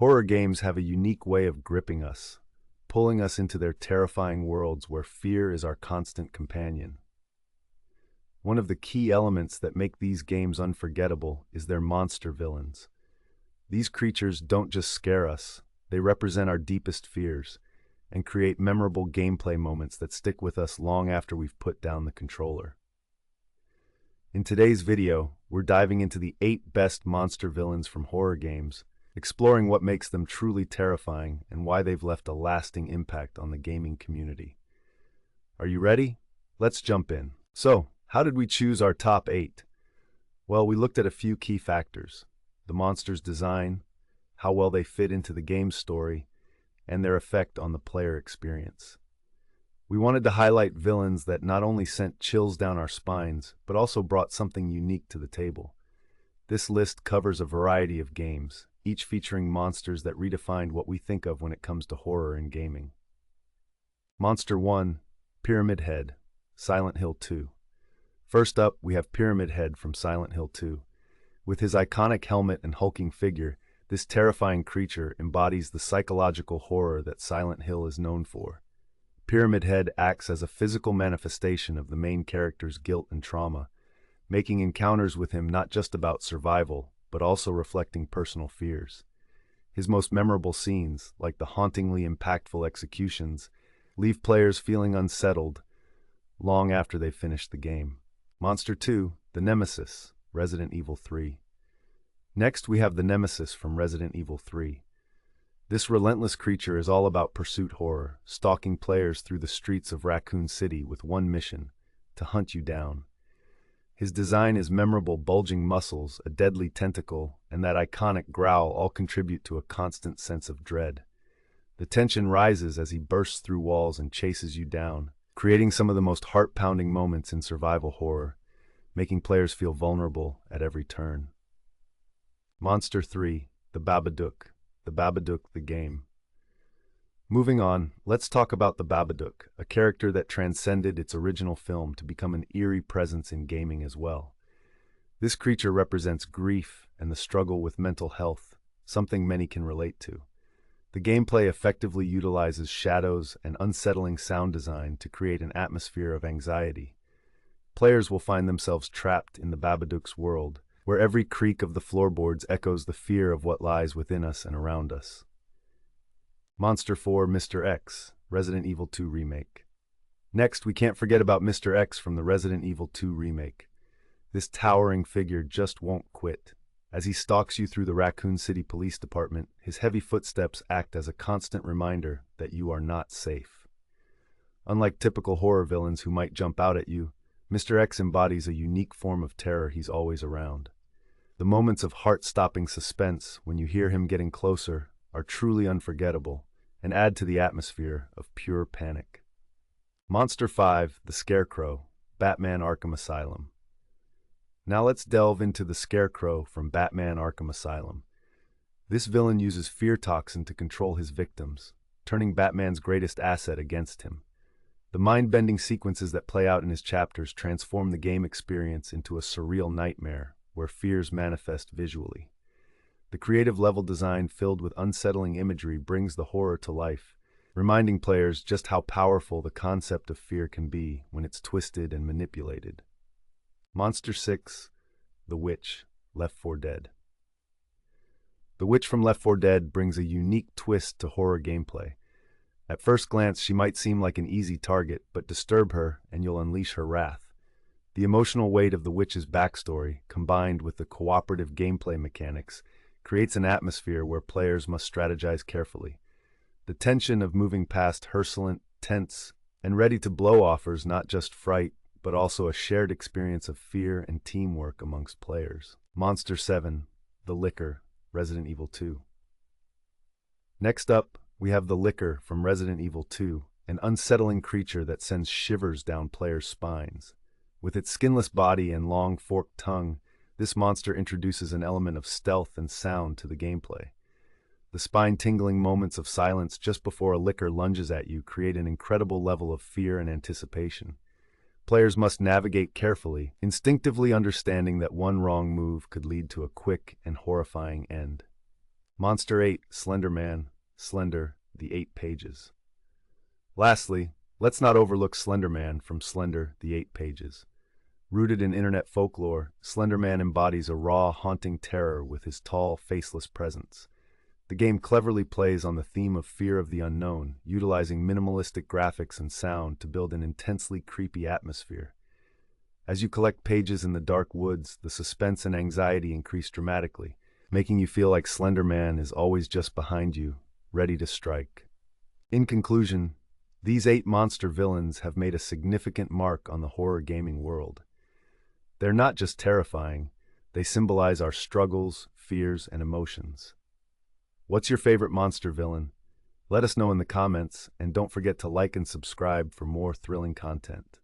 Horror games have a unique way of gripping us, pulling us into their terrifying worlds where fear is our constant companion. One of the key elements that make these games unforgettable is their monster villains. These creatures don't just scare us, they represent our deepest fears and create memorable gameplay moments that stick with us long after we've put down the controller. In today's video, we're diving into the 8 best monster villains from horror games, exploring what makes them truly terrifying and why they've left a lasting impact on the gaming community. Are you ready? Let's jump in. So, how did we choose our top 8? Well, we looked at a few key factors: the monster's design, how well they fit into the game's story, and their effect on the player experience. We wanted to highlight villains that not only sent chills down our spines, but also brought something unique to the table. This list covers a variety of games, each featuring monsters that redefined what we think of when it comes to horror in gaming. Monster 1, Pyramid Head, Silent Hill 2. First up, we have Pyramid Head from Silent Hill 2. With his iconic helmet and hulking figure, this terrifying creature embodies the psychological horror that Silent Hill is known for. Pyramid Head acts as a physical manifestation of the main character's guilt and trauma, making encounters with him not just about survival, but also reflecting personal fears. His most memorable scenes, like the hauntingly impactful executions, leave players feeling unsettled long after they've finished the game. Monster 2, the Nemesis, Resident Evil 3. Next, we have the Nemesis from Resident Evil 3. This relentless creature is all about pursuit horror, stalking players through the streets of Raccoon City with one mission: to hunt you down. His design, his memorable bulging muscles, a deadly tentacle, and that iconic growl all contribute to a constant sense of dread. The tension rises as he bursts through walls and chases you down, creating some of the most heart-pounding moments in survival horror, making players feel vulnerable at every turn. Monster 3, the Babadook the game. Moving on, let's talk about the Babadook, a character that transcended its original film to become an eerie presence in gaming as well. This creature represents grief and the struggle with mental health, something many can relate to. The gameplay effectively utilizes shadows and unsettling sound design to create an atmosphere of anxiety. Players will find themselves trapped in the Babadook's world, where every creak of the floorboards echoes the fear of what lies within us and around us. Monster 4, Mr. X, Resident Evil 2 Remake. Next, we can't forget about Mr. X from the Resident Evil 2 Remake. This towering figure just won't quit. As he stalks you through the Raccoon City Police Department, his heavy footsteps act as a constant reminder that you are not safe. Unlike typical horror villains who might jump out at you, Mr. X embodies a unique form of terror. He's always around. The moments of heart-stopping suspense when you hear him getting closer are truly unforgettable and add to the atmosphere of pure panic. Monster 5, the Scarecrow, Batman Arkham Asylum. Now let's delve into the Scarecrow from Batman Arkham Asylum. This villain uses fear toxin to control his victims, turning Batman's greatest asset against him. The mind-bending sequences that play out in his chapters transform the game experience into a surreal nightmare where fears manifest visually. The creative level design filled with unsettling imagery brings the horror to life, reminding players just how powerful the concept of fear can be when it's twisted and manipulated. Monster 6, the Witch, Left 4 Dead. The Witch from Left 4 Dead brings a unique twist to horror gameplay. At first glance, she might seem like an easy target, but disturb her and you'll unleash her wrath. The emotional weight of the Witch's backstory, combined with the cooperative gameplay mechanics, creates an atmosphere where players must strategize carefully. The tension of moving past Herculean, tense, and ready to blow offers not just fright, but also a shared experience of fear and teamwork amongst players. Monster 7, the Licker, Resident Evil 2. Next up, we have the Licker from Resident Evil 2, an unsettling creature that sends shivers down players' spines. With its skinless body and long forked tongue, this monster introduces an element of stealth and sound to the gameplay. The spine-tingling moments of silence just before a Licker lunges at you create an incredible level of fear and anticipation. Players must navigate carefully, instinctively understanding that one wrong move could lead to a quick and horrifying end. Monster 8, Slender Man, Slender, the Eight Pages. Lastly, let's not overlook Slender Man from Slender, the Eight Pages. Rooted in internet folklore, Slender Man embodies a raw, haunting terror with his tall, faceless presence. The game cleverly plays on the theme of fear of the unknown, utilizing minimalistic graphics and sound to build an intensely creepy atmosphere. As you collect pages in the dark woods, the suspense and anxiety increase dramatically, making you feel like Slender Man is always just behind you, ready to strike. In conclusion, these 8 monster villains have made a significant mark on the horror gaming world. They're not just terrifying, they symbolize our struggles, fears, and emotions. What's your favorite monster villain? Let us know in the comments, and don't forget to like and subscribe for more thrilling content.